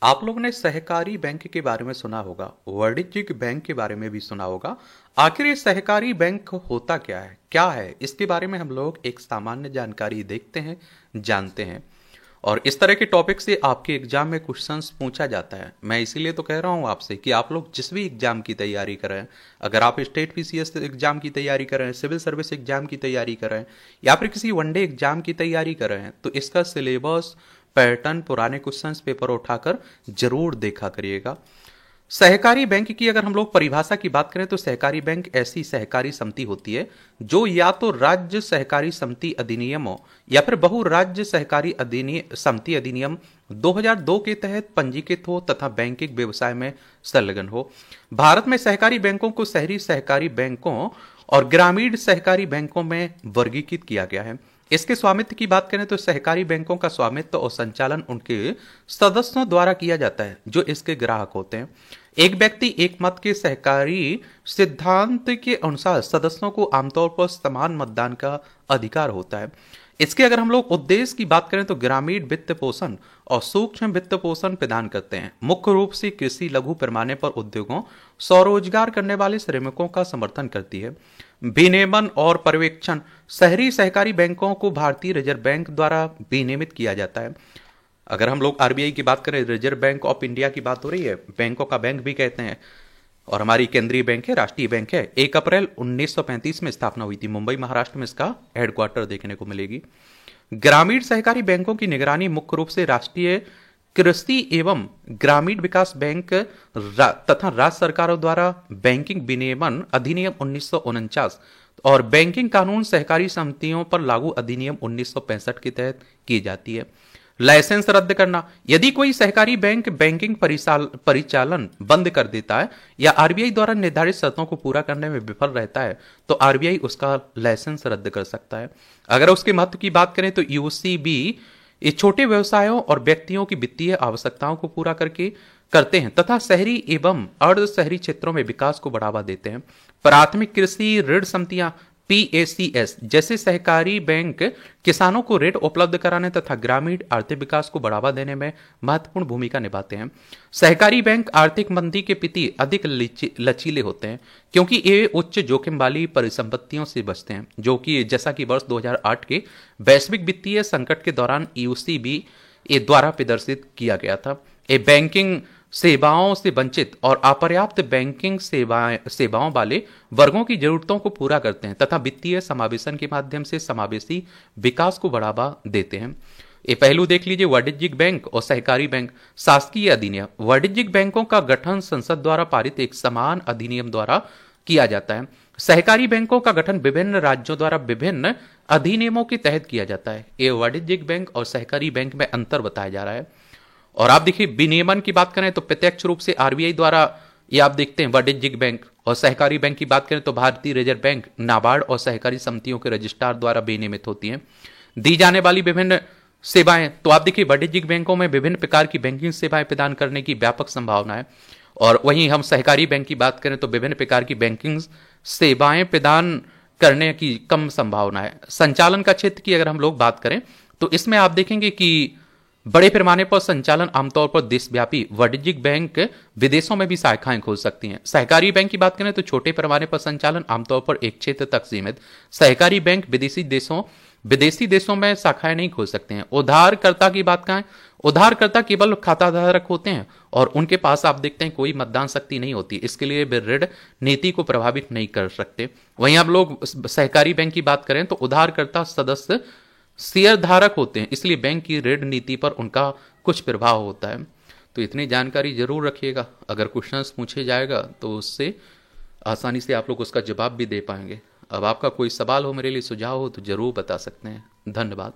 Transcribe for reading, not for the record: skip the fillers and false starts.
आप लोगों ने सहकारी बैंक के बारे में सुना होगा, वाणिज्यिक बैंक के बारे में भी सुना होगा। आखिर ये सहकारी बैंक होता क्या है इसके बारे में हम लोग एक सामान्य जानकारी देखते हैं, जानते हैं। और इस तरह के टॉपिक से आपके एग्जाम में क्वेश्चंस पूछा जाता है। मैं इसीलिए तो कह रहा हूं आपसे कि आप लोग जिस भी एग्जाम की तैयारी कर रहे हैं, अगर आप स्टेट पीसीएस एग्जाम की तैयारी कर रहे हैं, सिविल सर्विस एग्जाम की तैयारी कर रहे हैं, या फिर किसी वनडे एग्जाम की तैयारी कर रहे हैं, तो इसका सिलेबस, पैटर्न, पुराने क्वेश्चंस पेपर उठाकर जरूर देखा करिएगा। सहकारी बैंक की अगर हम लोग परिभाषा की बात करें तो सहकारी बैंक ऐसी सहकारी समिति होती है जो या तो राज्य सहकारी समिति अधिनियम हो या फिर बहु राज्य सहकारी समिति अधिनियम 2002 के तहत पंजीकृत हो तथा बैंकिंग व्यवसाय में संलग्न हो। भारत में सहकारी बैंकों को शहरी सहकारी बैंकों और ग्रामीण सहकारी बैंकों में वर्गीकृत किया गया है। इसके स्वामित्व की बात करें तो सहकारी बैंकों का स्वामित्व और संचालन उनके सदस्यों द्वारा किया जाता है जो इसके ग्राहक होते हैं। एक व्यक्ति एक मत के सहकारी सिद्धांत के अनुसार सदस्यों को आमतौर पर समान मतदान का अधिकार होता है। इसके अगर हम लोग उद्देश्य की बात करें तो ग्रामीण वित्त पोषण और सूक्ष्म वित्त पोषण प्रदान करते हैं। मुख्य रूप से कृषि, लघु पैमाने पर उद्योगों, स्वरोजगार करने वाले श्रमिकों का समर्थन करती है। विनियमन और पर्यवेक्षण शहरी सहकारी बैंकों को भारतीय रिजर्व बैंक द्वारा विनियमित किया जाता है। अगर हम लोग आरबीआई की बात करें, रिजर्व बैंक ऑफ इंडिया की बात हो रही है, बैंकों का बैंक भी कहते हैं, और हमारी केंद्रीय बैंक है, राष्ट्रीय बैंक है। 1 अप्रैल 1935 में स्थापना हुई थी। मुंबई, महाराष्ट्र में इसका हेडक्वार्टर देखने को मिलेगी। ग्रामीण सहकारी बैंकों की निगरानी मुख्य रूप से राष्ट्रीय कृषि एवं ग्रामीण विकास बैंक तथा राज्य सरकारों द्वारा बैंकिंग विनियमन अधिनियम 1949 और बैंकिंग कानून सहकारी समितियों पर लागू अधिनियम 1965 के तहत की जाती है। लाइसेंस रद्द करना, यदि कोई सहकारी बैंक बैंकिंग परिचालन बंद कर देता है या आरबीआई द्वारा निर्धारित शर्तों को पूरा करने में विफल रहता है तो आरबीआई उसका लाइसेंस रद्द कर सकता है। अगर उसके महत्व की बात करें तो यूसीबी ये छोटे व्यवसायों और व्यक्तियों की वित्तीय आवश्यकताओं को पूरा करते हैं तथा शहरी एवं अर्ध शहरी क्षेत्रों में विकास को बढ़ावा देते हैं। प्राथमिक कृषि ऋण समितियां पीएसीएस जैसे सहकारी बैंक किसानों को ऋण उपलब्ध कराने तथा ग्रामीण आर्थिक विकास को बढ़ावा देने में महत्वपूर्ण भूमिका निभाते हैं। सहकारी बैंक आर्थिक मंदी के प्रति अधिक लचीले होते हैं क्योंकि ये उच्च जोखिम वाली परिसंपत्तियों से बचते हैं, जो कि जैसा कि वर्ष 2008 के वैश्विक वित्तीय संकट के दौरान यूसीबी द्वारा प्रदर्शित किया गया था। ये बैंकिंग सेवाओं से वंचित और अपर्याप्त बैंकिंग सेवाओं वाले वर्गों की जरूरतों को पूरा करते हैं तथा वित्तीय समावेशन के माध्यम से समावेशी विकास को बढ़ावा देते हैं। ये पहलू देख लीजिए, वाणिज्यिक बैंक और सहकारी बैंक। शासकीय अधिनियम, वाणिज्यिक बैंकों का गठन संसद द्वारा पारित एक समान अधिनियम द्वारा किया जाता है। सहकारी बैंकों का गठन विभिन्न राज्यों द्वारा विभिन्न अधिनियमों के तहत किया जाता है। ये वाणिज्यिक बैंक और सहकारी बैंक में अंतर बताया जा रहा है। और आप देखिए, विनियमन की बात करें तो प्रत्यक्ष रूप से आरबीआई द्वारा ये आप देखते हैं वाणिज्यिक बैंक, और सहकारी बैंक की बात करें तो भारतीय रिजर्व बैंक, नाबार्ड और सहकारी समितियों के रजिस्ट्रार द्वारा विनियमित होती हैं। दी जाने वाली विभिन्न सेवाएं, तो आप देखिए वाणिज्यिक बैंकों में विभिन्न प्रकार की बैंकिंग सेवाएं प्रदान करने की व्यापक संभावना है, और वहीं हम सहकारी बैंक की बात करें तो विभिन्न प्रकार की बैंकिंग सेवाएं प्रदान करने की कम संभावना है। संचालन का क्षेत्र की अगर हम लोग बात करें तो इसमें आप देखेंगे कि बड़े पैमाने पर संचालन आमतौर पर देशव्यापी, वाणिज्यिक बैंक विदेशों में भी शाखाएं खोल सकती हैं। सहकारी बैंक की बात करें तो छोटे पैमाने पर संचालन आमतौर पर एक क्षेत्र तक सीमित। सहकारी बैंक विदेशी देशों में शाखाएं नहीं खोल सकते हैं। उधारकर्ता की बात करें, उधारकर्ता केवल खाताधारक होते हैं और उनके पास आप देखते हैं कोई मतदान शक्ति नहीं होती, इसके लिए वे ऋण नीति को प्रभावित नहीं कर सकते। वहीं आप लोग सहकारी बैंक की बात करें तो उधारकर्ता सदस्य शेयर धारक होते हैं, इसलिए बैंक की ऋण नीति पर उनका कुछ प्रभाव होता है। तो इतनी जानकारी जरूर रखिएगा, अगर क्वेश्चंस पूछे जाएगा तो उससे आसानी से आप लोग उसका जवाब भी दे पाएंगे। अब आपका कोई सवाल हो, मेरे लिए सुझाव हो तो जरूर बता सकते हैं। धन्यवाद।